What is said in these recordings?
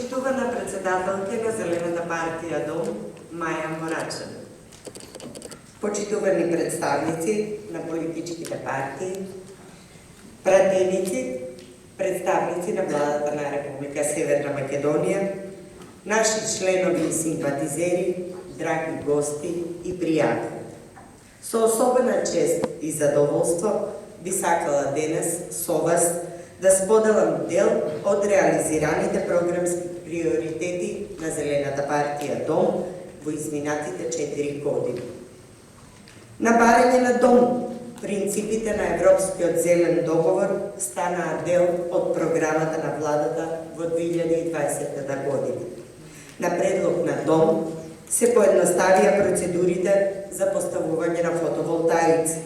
Почитувана председателка на Зелената партија Дом, Маја Морачани. Почитувани представници на политичките партии, пратеници, представници на владата на Република Северна Македонија, наши членови и симпатизери, драги гости и пријатели. Со особена чест и задоволство би сакала денес со вас да споделам дел од реализираните програмски приоритети на Зелената партија Дом во изминатите 4 години. На барање на Дом, принципите на Европскиот зелен договор станаа дел од програмата на владата во 2020 година. На предлог на Дом се поедноставија процедурите за поставување на фотоволтаици.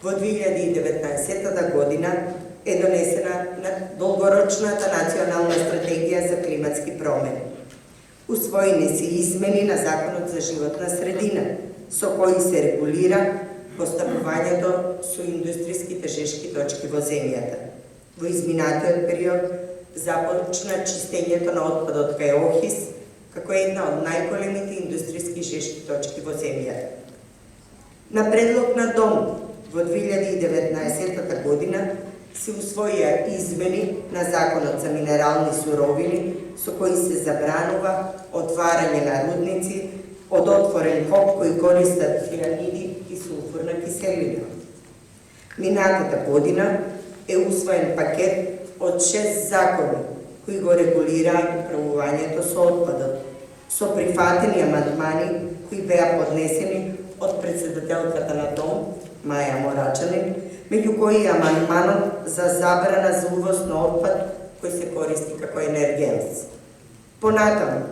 Во 2019 година е донесена долгорочната национална стратегија за климатски промени. Усвоени се измени на Законот за животна средина, со кои се регулира поставувањето со индустријски тежешки точки во земјата. Во изминатиот период започна чистењето на отпадот кај Охрид, како една од најголемите индустријски жешки точки во земјата. На предлог на Дом во 2019 година се усвоија измени на Законот за минерални суровини, со кои се забранува отварање на рудници од отворен коп кои користат цианиди и сулфурна киселина. Минатата година е усвоен пакет од 6 закони кои го регулираат управувањето со отпадот, со прифатени амандмани кои беа поднесени од председателката на Дом, Маја Морачани, меѓу кои амандманот за забрана за увоз на отпад кој се користи како енергенс. Понатаму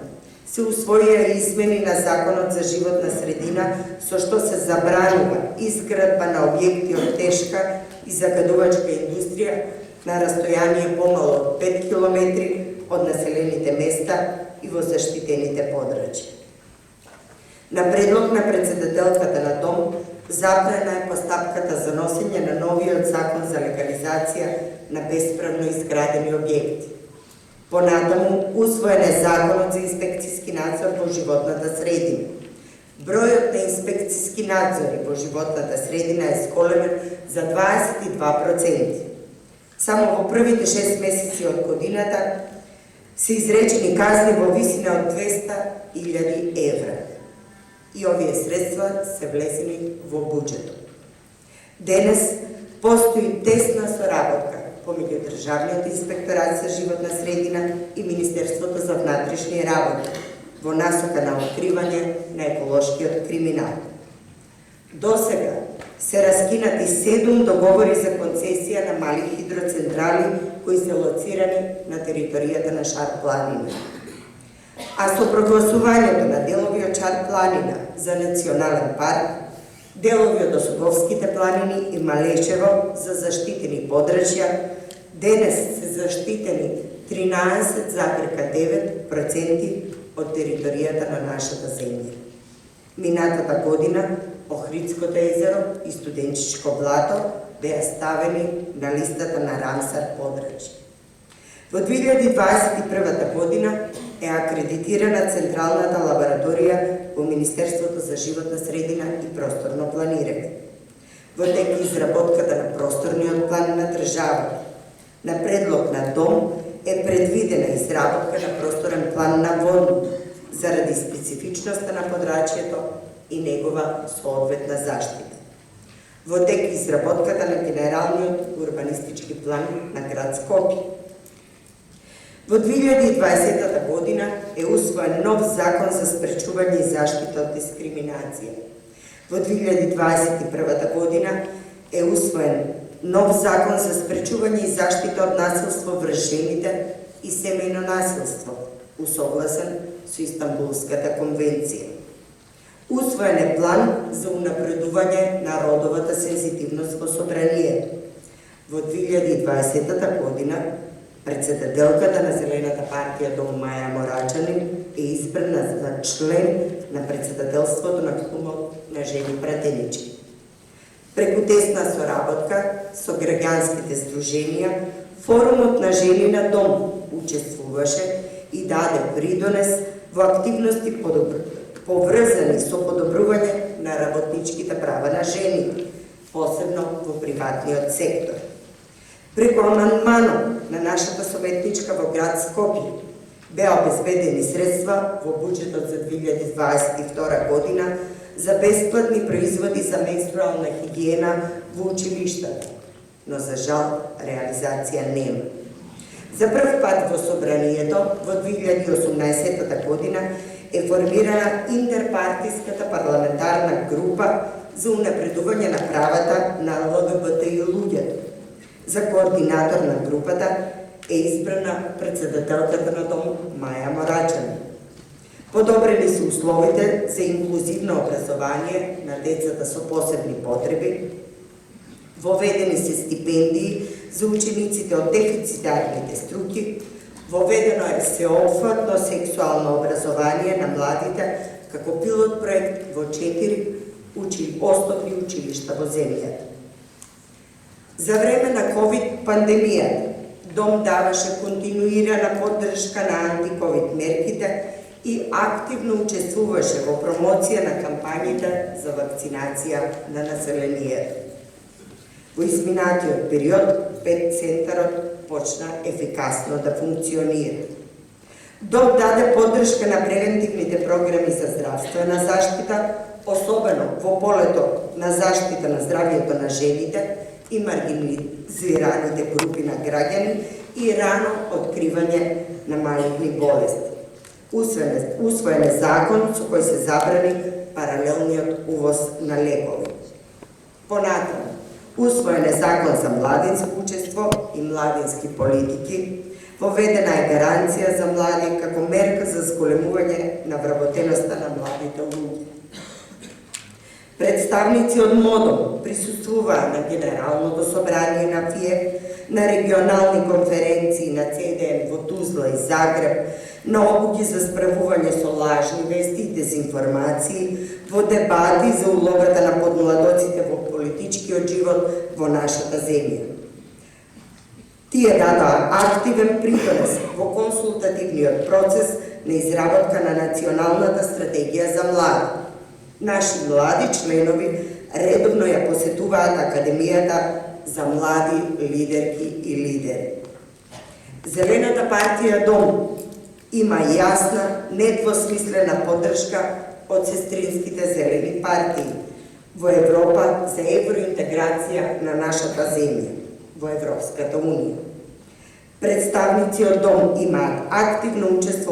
се усвоија измени на Законот за животна средина, со што се забранува изградба на објекти од тешка и загадувачка индустрија на растојание помало од 5 километри од населените места и во заштитените подрачја. На предлог на председателката на Дом, забрана е постапката за носење на новиот закон за легализација на бесправно изградени објекти. Понатаму, усвоен е Законот за инспекцијски надзор во животната средина. Бројот на инспекцијски надзори во животната средина е зголемен за 22%. Само во првите 6 месеци од годината се изречени казни во висина од 200.000 евра. И овие средства се влезени во буџетот. Денес постои тесна соработка помеѓу Државниот инспекторат за животна средина и Министерството за внатрешни работи во насока на откривање на еколошкиот криминал. Досега се раскинати 7 договори за концесија на мали хидроцентрали кои се лоцирани на територијата на Шар планина. А со прогласувањето на делови од Шар планина за национален парк, делови од Осоговските планини и Малешево за заштитени подрачја, денес се заштитени 13,9% од територијата на нашата земја. Минатата година Охридското езеро и Студенчичко блато беа ставени на листата на Рамсар подрачја. Во 2021 година е акредитирана Централната лабораторија во Министерството за животна средина и просторно планирање. Во тек изработката на просторниот план на државата. На предлог на Дом е предвидена изработка на просторен план на Водно, заради специфичноста на подрачјето и негова соодветна заштита. Во тек изработката на генералниот урбанистички план на град Скопје. Во 2020 година е усвоен нов закон за спречување и заштита од дискриминација. Во 2021 година е усвоен нов закон за спречување и заштита од насилство врз жените и семејно насилство, усогласен со Истанбулската конвенција. Усвоен е план за унапредување на родовата сензитивност во собранието. Во 2020 година председателката на Зелената партија Дом Маја Морачани е избрана за член на председателството на Клубот на жени пратенички. Преку тесна соработка со граѓанските здруженија, Форумот на жени на Дом учествуваше и даде придонес во активности поврзани со подобрување на работничките права на жени, посебно во приватниот сектор. Преку амандманот на нашата советничка во град Скопје беа обезбедени средства во буџетот за 2022 година за бесплатни производи за менструална хигиена во училиштата, но за жал реализација нема. За прв пат во собранието во 2018 година е формирана интерпартиската парламентарна група за унапредување на правата на ЛГБТИ луѓето. За координатор на групата е избрана председателката на дом Маја Морачани. Подобрени се условите за инклузивно образование на децата со посебни потреби, воведени се стипендии за учениците од дефицитарните струки, воведено е сеопфатно сексуално образование на младите како пилот проект во 4 основни училишта во земјата. За време на COVID пандемијата, Дом даваше континуирана поддршка на антиковид мерките и активно учествуваше во промоција на кампањите за вакцинација на населението. Во изминатиот период, ПЕТ центарот почна ефикасно да функционира. Дом даде поддршка на превентивните програми за здравствена заштита, особено во полето на заштита на здравјето на жените и маргинизираните групи на граѓани и рано откривање на малигни болести. Усвоен е закон со кој се забрани паралелниот увоз на лекови. Понатаму, усвоен е закон за младинско учество и младински политики, воведена е гаранција за млади како мерка за зголемување на вработеноста на младите луѓе. Представници од МОДО присуствуваа на Генералното собрание на ФИЕ, на регионални конференции на ЦДМ во Тузла и Загреб, на обуки за справување со лажни вести и дезинформации, во дебати за улогата на подмладоците во политичкиот живот во нашата земја. Тие дадоа активен придонес во консултативниот процес на изработка на Националната стратегија за млади. Наши млади членови редовно ја посетуваат Академијата за млади лидерки и лидери. Зелената партија Дом има јасна, недвосмислена поддршка од сестринските зелени партии во Европа за евроинтеграција на нашата земја во Европската унија. Представници од Дом имаат активно учество